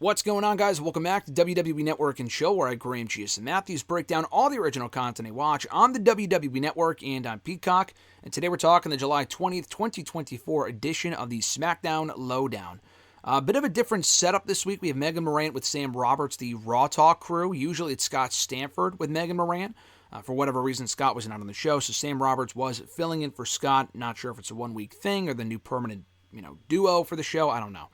What's going on, guys? Welcome back to WWE Network and Show, where I, Graham G.S. and Matthews, break down all the original content I watch on the WWE Network and on Peacock. And today we're talking the July 20th, 2024 edition of the SmackDown LowDown. A bit of a different setup this week. We have Megan Morant with Sam Roberts, the Raw Talk crew. Usually it's Scott Stanford with Megan Morant. For whatever reason, Scott wasn't on the show, so Sam Roberts was filling in for Scott. Not sure if it's a one-week thing or the new permanent, duo for the show. I don't know.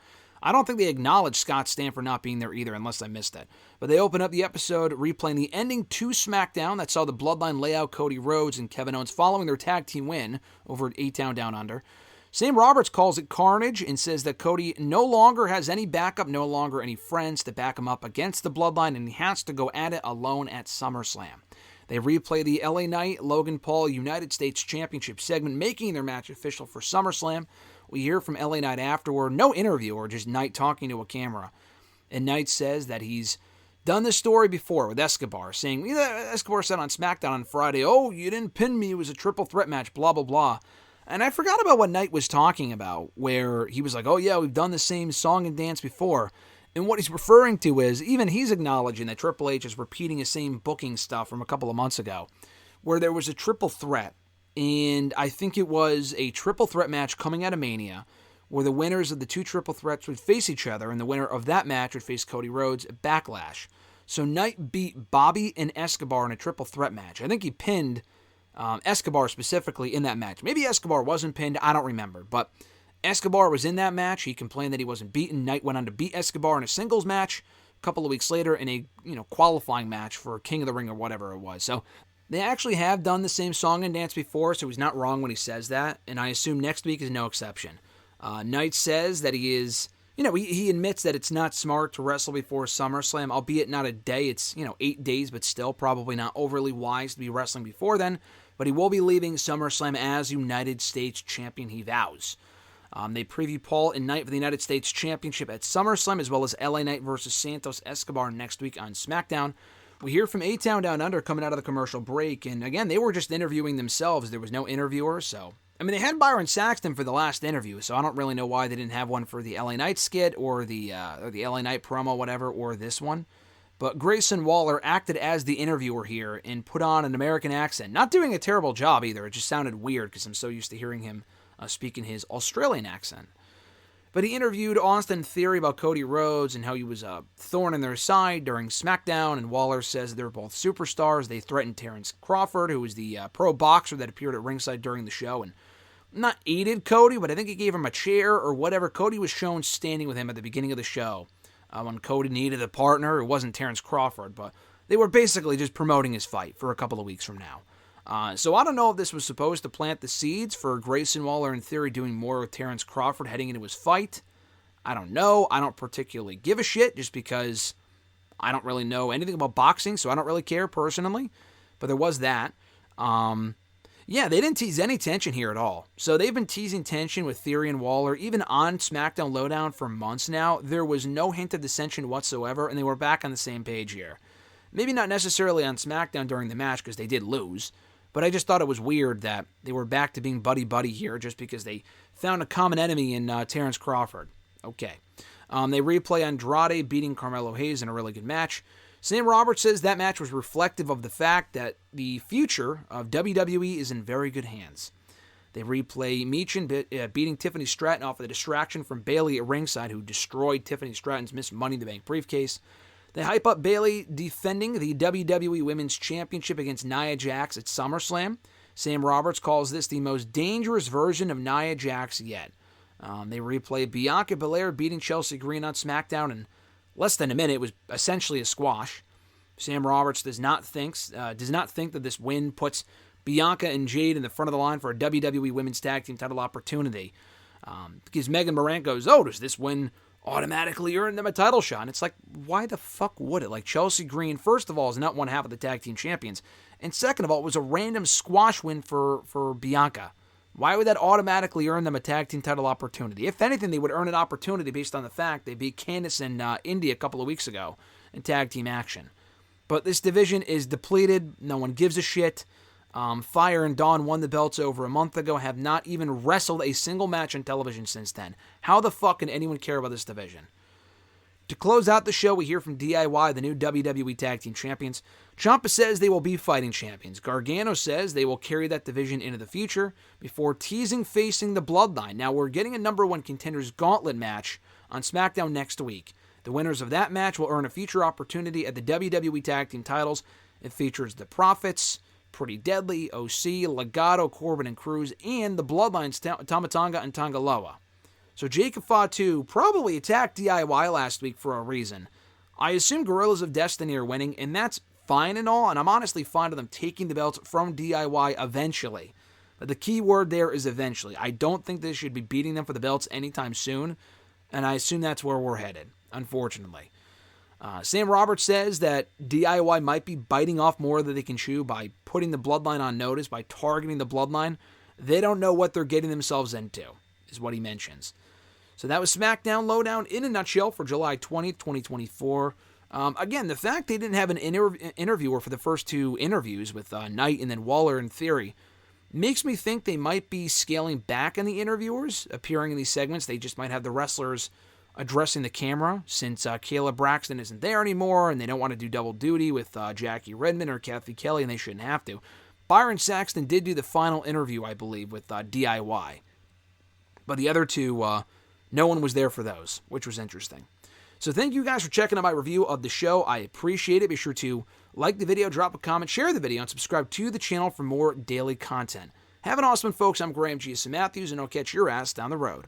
I don't think they acknowledged Scott Stanford not being there either, unless I missed it. But they open up the episode replaying the ending to SmackDown that saw the Bloodline lay out Cody Rhodes and Kevin Owens following their tag team win over at A-Town Down Under. Sam Roberts calls it carnage and says that Cody no longer has any backup, no longer any friends to back him up against the Bloodline, and he has to go at it alone at SummerSlam. They replay the LA Knight, Logan Paul United States Championship segment, making their match official for SummerSlam. We hear from LA Knight afterward, no interview, or just Knight talking to a camera. And Knight says that he's done this story before with Escobar, saying, Escobar said on SmackDown on Friday, "Oh, you didn't pin me, it was a triple threat match, blah, blah, blah." And I forgot about what Knight was talking about, where he was like, "Oh yeah, we've done the same song and dance before." And what he's referring to is, even he's acknowledging that Triple H is repeating the same booking stuff from a couple of months ago, where there was a triple threat. And I think it was a triple threat match coming out of Mania, where the winners of the two triple threats would face each other, and the winner of that match would face Cody Rhodes at Backlash. So Knight beat Bobby and Escobar in a triple threat match. I think he pinned Escobar specifically in that match. Maybe Escobar wasn't pinned, I don't remember. But Escobar was in that match. He complained that he wasn't beaten. Knight went on to beat Escobar in a singles match a couple of weeks later in a qualifying match for King of the Ring or whatever it was. So they actually have done the same song and dance before, so he's not wrong when he says that, and I assume next week is no exception. Knight says that he is, he admits that it's not smart to wrestle before SummerSlam, albeit not a day, it's, 8 days, but still probably not overly wise to be wrestling before then, but he will be leaving SummerSlam as United States Champion, he vows. They preview Paul and Knight for the United States Championship at SummerSlam, as well as LA Knight versus Santos Escobar next week on SmackDown. We hear from A-Town Down Under coming out of the commercial break, and again, they were just interviewing themselves. There was no interviewer, so they had Byron Saxton for the last interview, so I don't really know why they didn't have one for the LA Knight skit or the LA Knight promo, whatever, or this one. But Grayson Waller acted as the interviewer here and put on an American accent. Not doing a terrible job either. It just sounded weird because I'm so used to hearing him speaking his Australian accent. But he interviewed Austin Theory about Cody Rhodes and how he was a thorn in their side during SmackDown, and Waller says they're both superstars. They threatened Terrence Crawford, who was the pro boxer that appeared at ringside during the show, and not aided Cody, but I think he gave him a chair or whatever. Cody was shown standing with him at the beginning of the show when Cody needed a partner. It wasn't Terrence Crawford, but they were basically just promoting his fight for a couple of weeks from now. So I don't know if this was supposed to plant the seeds for Grayson Waller in Theory doing more with Terrence Crawford heading into his fight. I don't know. I don't particularly give a shit just because I don't really know anything about boxing, so I don't really care personally. But there was that. They didn't tease any tension here at all. So they've been teasing tension with Theory and Waller even on SmackDown LowDown for months now. There was no hint of dissension whatsoever, and they were back on the same page here. Maybe not necessarily on SmackDown during the match because they did lose. But I just thought it was weird that they were back to being buddy-buddy here just because they found a common enemy in Terrence Crawford. Okay. They replay Andrade beating Carmelo Hayes in a really good match. Sam Roberts says that match was reflective of the fact that the future of WWE is in very good hands. They replay Meechin beating Tiffany Stratton off of the distraction from Bayley at ringside, who destroyed Tiffany Stratton's Miss Money in the Bank briefcase. They hype up Bayley defending the WWE Women's Championship against Nia Jax at SummerSlam. Sam Roberts calls this the most dangerous version of Nia Jax yet. They replay Bianca Belair beating Chelsea Green on SmackDown in less than a minute. It was essentially a squash. Sam Roberts does not think that this win puts Bianca and Jade in the front of the line for a WWE Women's Tag Team title opportunity. Because Megan Morant goes, "Oh, does this win automatically earn them a title shot?" And it's like, why the fuck would it? Like, Chelsea Green, first of all, is not one half of the tag team champions. And second of all, it was a random squash win for Bianca. Why would that automatically earn them a tag team title opportunity? If anything, they would earn an opportunity based on the fact they beat Candice and Indy a couple of weeks ago in tag team action. But this division is depleted. No one gives a shit. Fire and Dawn won the belts over a month ago, have not even wrestled a single match on television since then. How the fuck can anyone care about this division? To close out the show, we hear from DIY, the new WWE Tag Team Champions. Ciampa says they will be fighting champions. Gargano says they will carry that division into the future before teasing facing the Bloodline. Now, we're getting a number one contenders gauntlet match on SmackDown next week. The winners of that match will earn a future opportunity at the WWE Tag Team titles. It features the Profits, Pretty Deadly, OC, Legado, Corbin, and Cruz, and the Bloodlines, Tama Tonga and Tonga Loa. So Jacob Fatu probably attacked DIY last week for a reason. I assume Guerrillas of Destiny are winning, and that's fine and all, and I'm honestly fine with them taking the belts from DIY eventually. But the key word there is eventually. I don't think they should be beating them for the belts anytime soon, and I assume that's where we're headed, unfortunately. Sam Roberts says that DIY might be biting off more than they can chew by putting the Bloodline on notice, by targeting the Bloodline. They don't know what they're getting themselves into, is what he mentions. So that was SmackDown LowDown in a nutshell for July 20th, 2024. Again, the fact they didn't have an interviewer for the first two interviews with Knight and then Waller and Theory makes me think they might be scaling back on the interviewers appearing in these segments. They just might have the wrestlers addressing the camera since Kayla Braxton isn't there anymore and they don't want to do double duty with Jackie Redmond or Kathy Kelly, and they shouldn't have to. Byron Saxton did do the final interview, I believe, with DIY. But the other two, no one was there for those, which was interesting. So thank you guys for checking out my review of the show. I appreciate it. Be sure to like the video, drop a comment, share the video, and subscribe to the channel for more daily content. Have an awesome one, folks. I'm Graham G. Matthews, and I'll catch your ass down the road.